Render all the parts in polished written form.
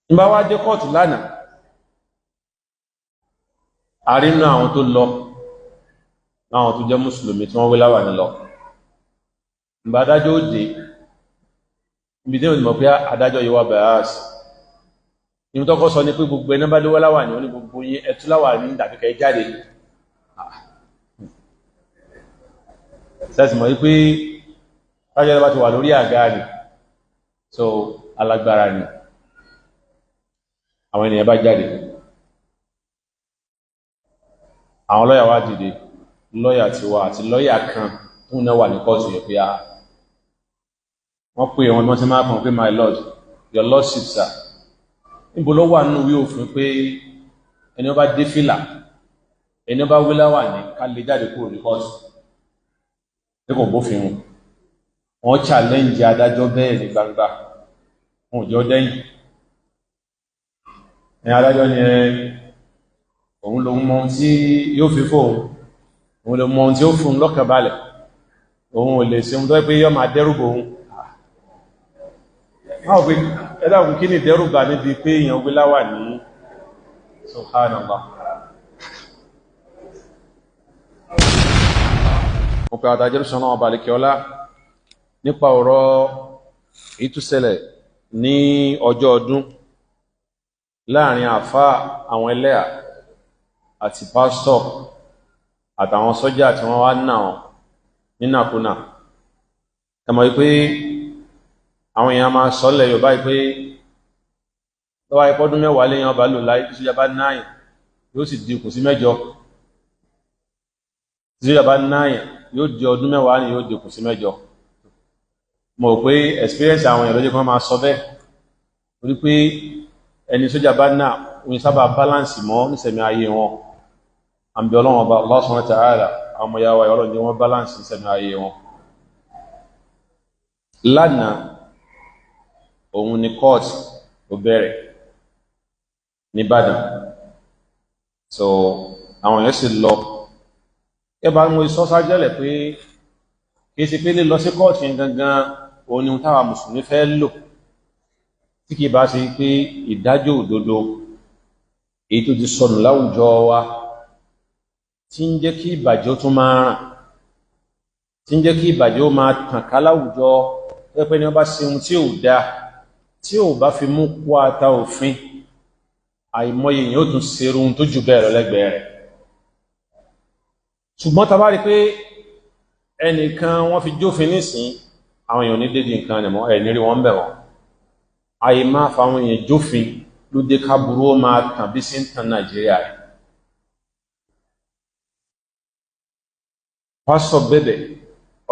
nígbà wá dé kóòtù lánàá àrínú àwọn tó lọ àwọn tó jẹ́ mùsùlùmí tí wọ́n wé láwà ní lọ nígbà adájọ́ ó dé ibi tí ó mọ̀ pé adájọ́ yíwá bias ní tó kọ́ sọ ní pé gbogbo ẹni bá lówó láwà ní ó ní gbogbo yín ẹtú láwà ní ìdàkẹ́kẹ́ jáde sẹ́sì mọ̀ wípé adájọ́ bá ti wà lórí àga rẹ̀ so alágbára ni àwọn ènìyàn bá jáde àwọn lọ́yà wá dìde lọ́yà tí wá àti lọ́yà kan tó náà wà ní kọ́ọ̀tù yẹ pé wọ́n pè wọn tí máa kàn pé my lord your lordship sir níbo ló wà nínú ìwé òfin pé ẹni ó bá dé fìlà ẹni ó bá wílá wà ní ká lè jáde kúrò ní kọ́ọ̀tù tí kò bófin mu wọ́n challenge adájọ́ bẹ́ẹ̀ ní gbangba wọn ò jọ dẹ́yìn ní adájọ́ ni òun ló mọ ohun tí yóò fi fóun òun ló mọ ohun tí ó fún lọ́kàn balẹ̀ òun ò lè ṣe ohun tó pé yọ́ máa dẹ́rùbà òun máa pé ẹ̀dàkùn kí ni dẹ́rùbà níbi pé èèyàn gbé láwà ní subhanallah mo pẹ̀ àtàjẹ́rù sọ́nà ọba alékiọlá nípa ọ̀rọ̀ ìtúsẹ̀lẹ̀ ní ọjọ́ ọdún láàrin àfá àwọn ẹlẹ́à àti pásítọ̀ àtàwọn sọ́jà tí wọ́n wá náà nínàkúnà ẹmọ̀ wípé àwọn èèyàn máa sọ́lẹ̀ Yorùbá wípé lọ́wọ́ ipọ́dún mẹ́wàá léyàn ọba lò láì tí sójà bá náà yóò sì dínkù sí 8 tí sójà bá náà yóò di ọdún mẹ́wàá ní yóò dínkù sí 8 mọ̀ pé experience àwọn èèyàn ló jẹ́ kí wọ́n máa sọ bẹ́ẹ̀ torí pé ẹni sójà bá náà òun sábà balance mọ́ nísẹ̀mí ayé wọn àbí Ọlọ́run ọba Allah subhanahu wa ta'ala àwọn ọmọ yàwó Ọlọ́run ni wọ́n balance nísẹ̀mí ayé wọn lánàá òun ni court ó bẹ̀rẹ̀ ní Ìbàdàn so àwọn èèyàn sì lọ ẹbá mú ìsọ́sájẹ́lẹ̀ pé kìí sí pé lè lọ sí court yẹn gangan òun ni táwa mùsùlùmí fẹ́ lò tí kìí bá sí pé ìdájọ́ òdodo èyí tó ti sọnù láwùjọ wa tí ń jẹ́ kí ìbàjẹ́ tó máa ràn tí ń jẹ́ kí ìbàjẹ́ ó máa tàn ká láwùjọ pẹ́pẹ́ ni wọ́n bá ṣe ohun tí ò dáa tí ò bá fi mú kó ata òfin àìmọye èèyàn ó tún ṣerú ohun tó jù bẹ́ẹ̀ lọ lẹ́gbẹ̀ẹ́ rẹ̀ ṣùgbọ́n tá bá rí pé ẹnìkan wọ́n fi jófin nísìn àwọn èèyàn ní dédé nǹkan ẹ̀mọ́ ẹ̀ nírí wọ́n bẹ̀ wọ́n àyè máa fa àwọn èèyàn jófin ló dé ká burú ó máa tàn bí sí ń tàn Nàìjíríà rẹ̀ pásọ̀ bẹ̀bẹ̀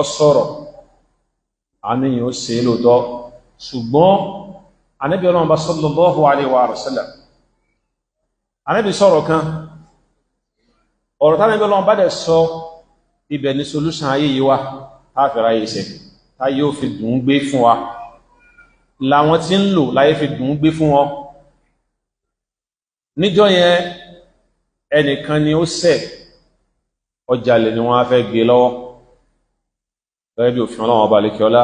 ọ sọ̀rọ̀ àníyàn ó ṣe lóòtọ́ ṣùgbọ́n Ànábì Ọlọ́run bá sallallahu alaihi wa sallam Ànábì sọ̀rọ̀ kan ọ̀rọ̀ tánàbí Ọlọ́run bá dẹ̀ sọ ibẹ̀ ní solution ayé yìí wá táàfẹ́ra yìí ṣe táyé ó fi dùn gbé fún wa láwọn tí ń lò láyé fi dùn gbé fún wọn níjọ́ yẹn ẹnìkan ni ó ṣẹ̀ ọjàlè ni wọ́n á fẹ́ gbé lọ́wọ́ gẹ́gẹ́ bí òfin Ọlọ́run ọba alékiọlá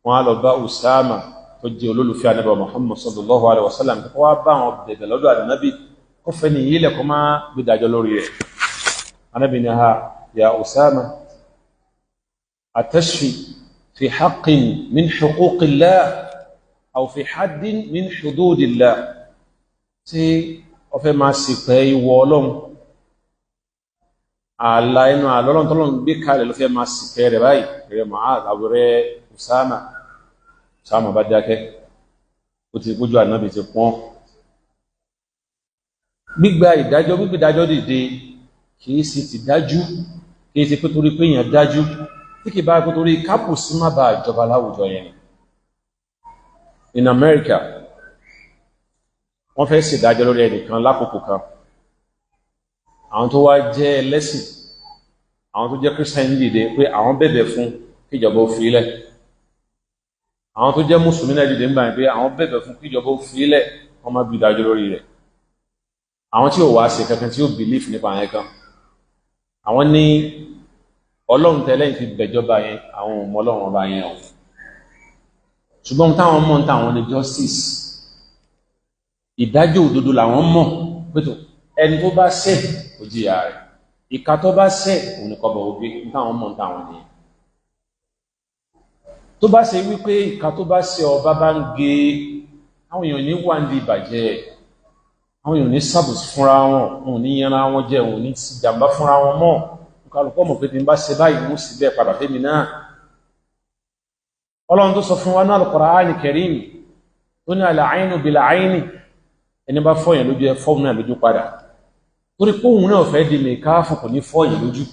wọ́n á lọ bá Usama tó jẹ́ olólùfẹ́ Ànábì Muhammad sallallahu alaihi wasallam kó wá bá wọn bẹ̀bẹ̀ lọ́dọ̀ Ànábì kó fẹ́ ní ilẹ̀ kó máa gbìdàjọ́ lórí rẹ̀ Ànábì ní ha ya Usama atashfi fi haqqin min huquqillah aw fi haddin min hududillah tí ó fẹ́ máa sì pẹ́ ìwọ Ọlọ́run ààlà inú àlọ́lọ́n tọ́lọ́n gbé kalẹ̀ ló fẹ́ máa sì pẹ́ rẹ̀ báyìí rẹ̀ Mu'adh àwòrẹ́ Usama bá dákẹ́ ó ti kójú Ànábì ti pọ́n gbígba ìdájọ́ dìde kìí sí ti dájú kìí sí pé torí pé èèyàn dájú tí kìí bá pé torí kápù sí má bá ìjọba láwùjọ yẹn in America wọ́n fẹ́ ṣèdájọ́ lórí ẹnìkan lákòókò kan àwọn tó wá jẹ́ ẹlẹ́sìn àwọn tó jẹ́ Christian dìde pé àwọn bẹ̀bẹ̀ fún kíjọba ó fi ilẹ̀ àwọn tó jẹ́ mùsùlùmí náà dìde ń báyìí pé àwọn bẹ̀bẹ̀ fún kíjọba ó fi ilẹ̀ wọ́n má bí ìdájọ́ lórí rẹ̀ àwọn tí ò wá ṣe kankan tí ó believe nípa yẹn kan àwọn ní Ọlọ́run tẹ́lẹ̀ fi bẹ̀jọba yẹn àwọn ò mọ Ọlọ́run ọba yẹn o ṣùgbọ́n táwọn mọ̀ táwọn ní justice ìdájọ́ òdodo làwọn mọ̀ pé tó ẹni tó bá ṣẹ̀ kò jìyà rẹ̀, ìka tó bá ṣẹ̀ òun ni kọ́bọ̀ ògbé táwọn mọ̀ táwọn nìyẹn. tó bá ṣe wípé ìka tó bá ṣẹ̀ ọba bá ń gé àwọn èèyàn ní wà ní ìbàjẹ́, àwọn èèyàn ní sàbòsí fúnra wọn, wọn ò ní yanra wọn jẹ, wọn ò ní jàmbá fúnra wọn mọ́. kálukọ́ mọ̀ pé tí n bá ṣe báyìí mú sí bẹ́ẹ̀ padà fẹ́mi náà. Ọlọ́run tó sọ fún wa náà Al-Qur'ani Karim tó ní al-'aynu bil-'ayni, ẹni bá fọ́yàn lójú ẹ fọ́ọ̀mù náà lójú padà, torí pé òun náà fẹ́ di mẹ́káfù kò ní fọ́yàn lójú.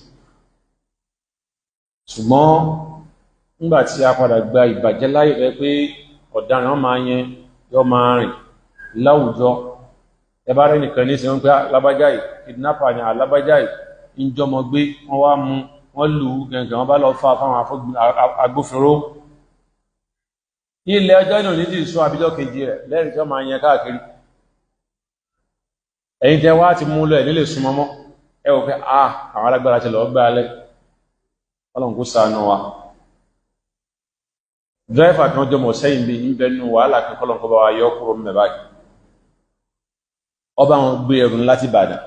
ṣùgbọ́n nígbà tí a padà gba ìbàjẹ́ láyè rẹ pé ọ̀daràn máa yẹn yọ máa rìn láwùjọ, ẹ bá rẹ̀ nìkan ní sí wọn pé lábájá yìí kidnapper ni alábájá yìí ń jọmọ gbé, wọ́n wá mú wọ́n lù ú gẹ̀ǹgẹ̀, wọ́n bá lọ fà fáwọn agbófinró. ilẹ̀ ọjọ́ náà ní ti sún àbíjọ́ kejì rẹ̀ lẹ́rìí tí wọ́n máa yẹn káàkiri. ẹ̀yin tẹ́ wá ti mú lọ ẹ̀ nílé súnmọ́ mọ́, ẹ wò pé àwọn alágbára ti lọ gbá alẹ́. Ọlọ́run kó ṣàánú wa. dírẹ́fà kan jọmọ̀ sẹ́yìn bí ń bẹnu wàhálà kan kọ́lọ́n kó bá wa yọ kúrò mẹ́ báyìí. ọba wọn gbé ẹrù láti Ìbàdàn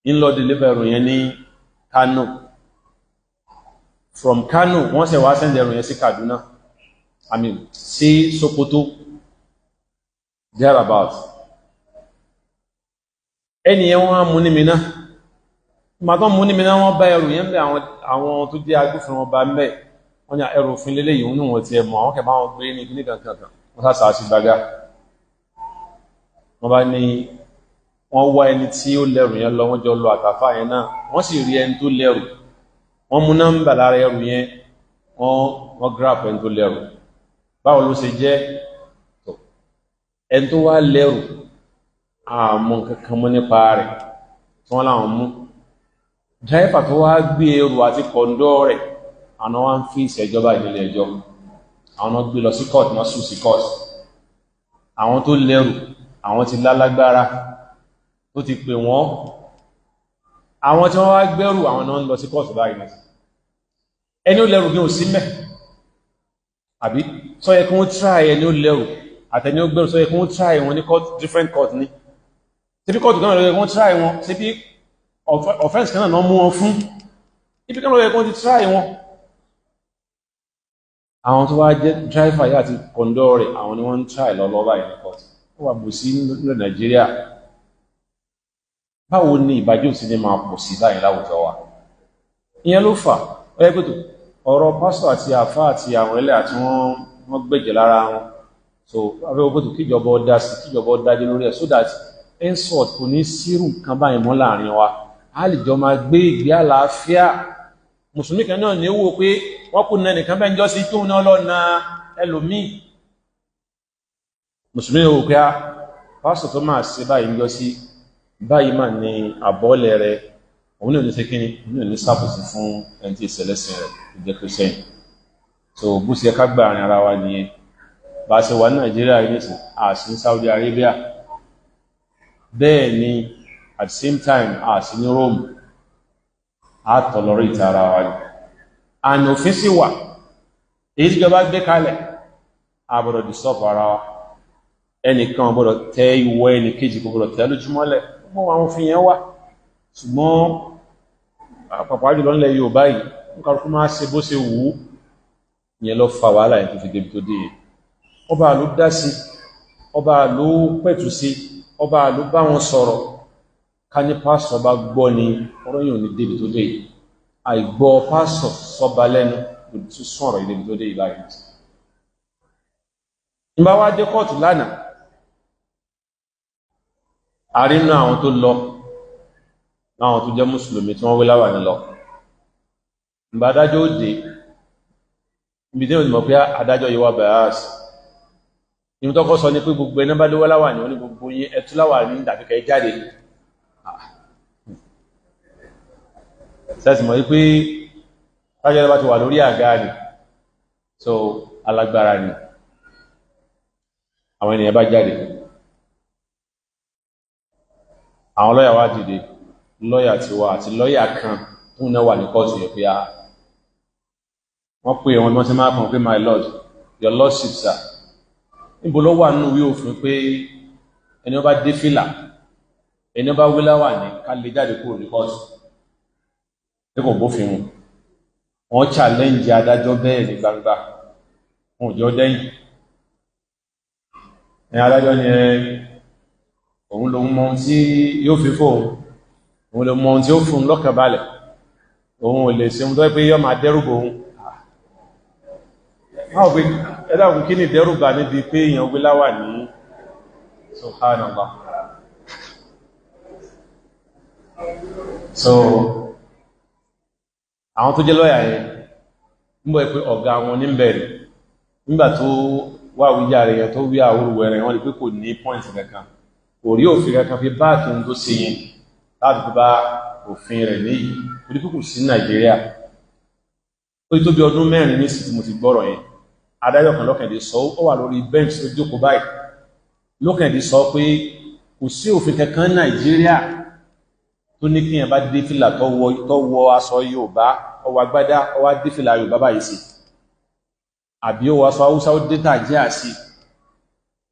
ń lọ deliver ẹrù yẹn ní Kano, from Kano wọ́n ṣe wá send ẹrù yẹn sí Kaduna, sí Sokoto thereabout. ẹni yẹn wọ́n á mú ní Minna, ìmọ̀tọ́ mú ní Minna wọ́n bá ẹrù yẹn bẹ́ àwọn tó jẹ́ agbófinró wọn bá ń bẹ́, wọ́n ní ẹrù òfin lélẹ̀ yìí ní wọ́n ti ẹmọ àwọn kẹfà wọn gbé ní kíní kankan, wọ́n sá sí gbágá. wọ́n bá ní wọ́n wá ẹni tí ó lẹ́rù yẹn lọ, wọ́n jọ lọ àtàfà yẹn náà, wọ́n sì rí ẹni tó lẹ́rù, wọ́n mú nọ́mbà lára ẹrù yẹn, wọ́n grab ẹni tó lẹ́rù. báwo ló ṣe jẹ́ ẹni tó wá lẹ́rù àmọ́ kankan mọ́ nípa rẹ̀ tí wọ́n láwọn mú. dráìfà tó wá gbé ẹrù àti kọ̀ǹdọ́ rẹ̀ àwọn wá ń fi ìṣẹ́jọba ìdílé ẹjọ́, àwọn náà gbé lọ sí court, wọ́n sùn sí court. àwọn tó lẹ́rù àwọn ti lálágbára tó ti pè wọ́n, àwọn tí wọ́n wá gbẹ́rù àwọn náà ń lọ sí court báyìí náà. ẹni ó lẹ́rù bí ó sí mẹ́, àbí sọ yẹ kí wọ́n try ẹni ó lẹ́rù àtẹni ó gbẹ́rù, sọ yẹ kí wọ́n try wọn ní court, different court ní. síbí court kan lọ yẹ kí wọ́n try wọn, síbí offense kan náà mú wọn fún, ibi kan lọ yẹ kí wọ́n ti try wọn. àwọn tó wá jẹ́ driver yà àti kọ̀ǹdọ́ rẹ̀ àwọn ni wọ́n ń try lọ́lọ́ báyìí ní court. ó wà bù sí nílẹ̀ Nàìjíríà. báwo ni ìbàjẹ́ òsì ní máa pọ̀ sí báyìí láwùjọ wa? ìyẹn ló fà ó yẹ pẹ̀tù ọ̀rọ̀ pásítọ̀ àti àfá àti àwọn ẹlẹ́ àti wọ́n gbẹ̀jẹ̀ lára wọn. so abẹ́wọ́ pẹ̀tù kíjọba ọdá sí, kíjọba ọdájẹ́ lórí ẹ̀, so that henceforth kò ní sírù nǹkan báyìí mọ́ láàrin wa, a lè jọ máa gbé ìgbé àlàáfíà. mùsùlùmí kan náà ní wò pé wọ́n kú nẹ nìkan bẹ́ẹ̀ ń jọ sí tóun náà lọ na ẹlòmíì. mùsùlùmí wò pé pásítọ̀ tó máa ṣe báyìí ń jọ sí báyìí máa ní àbọ́ọ̀lẹ̀ rẹ̀, òun náà ní ṣe kíni, òun náà ní sàbòsí fún ẹni tí ìṣẹ̀lẹ̀sìn rẹ̀ ìjẹ́ Christian. so bó ṣe ká gbà àrin ara wa nìyẹn. bá a ṣe wà ní Nàìjíríà yìí nìsín, a sì ní Saudi Arabia, bẹ́ẹ̀ ni at the same time a sì ní Rome, a tolerate ara wa ni. àni òfin sì wà èyí tí ìjọba gbé kalẹ̀, a gbọ́dọ̀ disturb ara wa, ẹnìkan gbọ́dọ̀ tẹ ìwọ ẹnì kejì kò gbọ́dọ̀ tẹ lójúmọ́lẹ̀, gbogbo àwọn òfin yẹn wà. ṣùgbọ́n àpapọ̀ jùlọ nílẹ̀ Yorùbá yìí ń kàrùkú máa ṣe bó ṣe wù ú, ìyẹn lọ fa wàhálà yẹn tó fi débi tó dé yẹn. ọba ló dá sí, ọba ló pẹ̀tù sí, ọba ló bá wọn sọ̀rọ̀. ká ní pásọ̀ bá gbọ́ ni ọ̀rọ̀ yìí ò ní débi tó dé yìí. àìgbọ́ pásọ̀ sọba lẹ́nu ló tún sọ̀rọ̀ débi tó dé yìí láyé. ìbá wá dé kóòtù lánàá, àrínú àwọn tó lọ láwọn tó jẹ́ mùsùlùmí tí wọ́n wé láwà ní lọ. ìbá adájọ́ òde ibi tí wọ́n mọ̀ pé adájọ́ yíwá bẹ̀rẹ̀ ní tó kọ́ sọ ní pé gbogbo ẹni bá lówó láwà ní wọ́n ní gbogbo yín ẹtú láwà ní ìdàbíkẹ́ jáde. sẹ́sì mọ̀ wípé tájọ́ bá ti wà lórí àga ni, so alágbára ni. àwọn ènìyàn bá jáde, àwọn lọ́yà wá dìde, lọ́yà tiwa àti lọ́yà kan tó náà wà ní kọ́ọ̀tù yẹn pé wọ́n pè wọn wọ́n ti máa kàn pé my lord, your lordship sir, níbo ló wà nínú ìwé òfin pé ẹni ó bá dé fìlà ẹni ó bá wí láwàní ká lè jáde kúrò ní kóòtù tí kò bófin mu wọ́n challenge adájọ́ bẹ́ẹ̀ ní gbangba wọn ò jọ dẹ́yìn ẹni adájọ́ ni òun ló mọ ohun tí yóò fi fóun òun ló mọ ohun tí ó fún un lọ́kàn balẹ̀ òun ò lè ṣe ohun tó yẹ pé yọ́ máa dẹ́rùbà òun máa pé ẹ̀dàkùn kí ni dẹ́rùbà níbi pé èèyàn wí láwà ní subhanallah so àwọn tó jẹ́ lọ́yà yẹn nígbà pé ọ̀gá wọn ní bẹ̀rẹ̀ nígbà tó wà wíjà rẹ̀ yẹn tó wí àwòrúwẹ̀ rẹ̀ wọ́n rí pé kò ní point kankan kò rí òfin kankan fi báàkì tó ṣe yẹn láti fi bá òfin rẹ̀ léyìí orí kúkù sí Nàìjíríà ó tó bí ọdún mẹ́rin ní sí tí mo ti gbọ́rọ̀ yẹn adájọ́ kan lọ́kẹ̀dé sọ ó wà lórí bench tó jókòó báyìí lọ́kẹ̀dé sọ pé kò sí òfin kankan Nàìjíríà tó ní kí yẹn bá dé fìlà tó wọ aṣọ Yorùbá ó wọ agbádá ó wá dé fìlà Yorùbá báyìí sí àbí ó wọ aṣọ Haúsá ó dé tàjẹ́ àsì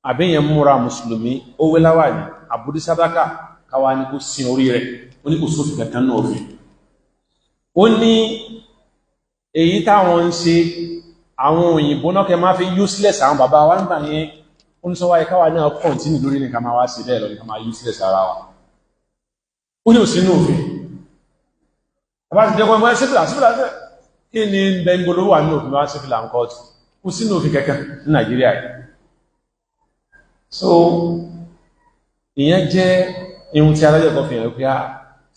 àbí yẹn múra mùsùlùmí ó wé láwàní àbúdí sádákà káwa ní kó sin orí rẹ̀ ó ní kò sófin kankan náà òfin ó ní èyí táwọn ń ṣe àwọn òyìnbó náà kẹ máa fi useless àwọn bàbá wa nígbà yẹn ó ní sọ wáyé káwa náà continue lórí ní ká máa wá sí bẹ́ẹ̀ lọ ní ká máa useless ara wa ó ní òsínú òfin àbá ti jẹ́ pẹ́ sífìlà kí ni bẹ́ńgbolo wà ní òfin wá sífìlà ń kọ́ọ̀tù kò sínú òfin kankan ní Nàìjíríà yìí so ìyẹn jẹ́ ihun tí adájọ́ kan fi hàn pé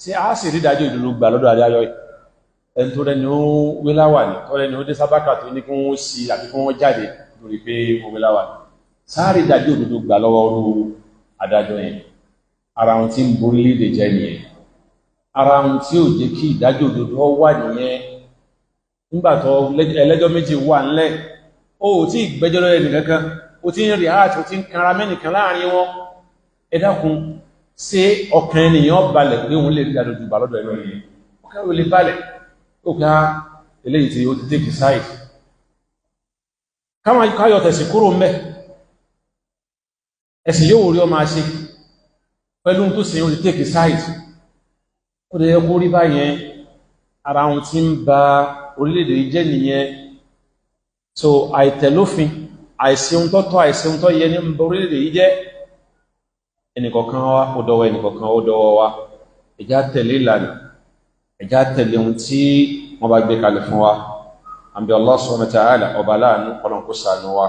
ṣé a sì rí ìdájọ́ ìdúró gbà lọ́dọ̀ adájọ́ yìí ẹni tó rẹni ó wéláwà ní tó rẹni ó dé sábàkà tó ní kí wọ́n sí àti kí wọ́n jáde lórí pé wọ́n wéláwà ní sáàrí ìdájọ́ òdodo gbà lọ́wọ́ orú adájọ́ yẹn ara wọn tí ń borí lédè jẹ́ nìyẹn ara wọn tí ò jẹ́ kí ìdájọ́ òdodo wà nìyẹn nígbà tó ẹlẹ́jọ́ méjì wà ńlẹ̀ ó tí ìgbẹ́jọ́ lọ́rẹ́ nìkankan ó ti ń rí ààtì ó ti ń kanra mẹ́nìkan láàrin wọn ẹ dákun ṣé ọkàn ènìyàn balẹ̀ pé òun lè rí ìdájọ́ òdodo lọ́dọ̀ ẹ̀rọ yẹn ọkàn ò lè balẹ̀ ó ká eléyìí tí ó ti take side káwọn káyọ̀ tẹ̀sì kúrò mẹ́ ẹ̀sìn yóò rí ọmọ ṣe pẹ̀lú tó sì ó ti take side ó lè kó rí báyẹn ara wọn tí ń ba orílẹ̀-èdè jẹ́ nìyẹn so àìtẹ̀lófin àìsí ohun tó tọ́ àìsí ohun tó yẹ ní orílẹ̀-èdè yìí jẹ́ ẹnìkọ̀ọ̀kan wa ó dọwọ́ ẹnìkọ̀ọ̀kan ó dọwọ́ wa ẹjá tẹ̀lé ìlànà ẹjá tẹ̀lé ohun tí wọ́n bá gbé kalẹ̀ fún wa àbí Allah subhanahu wa ta'ala ọba láàánú ọlọ́run kó ṣàánú wa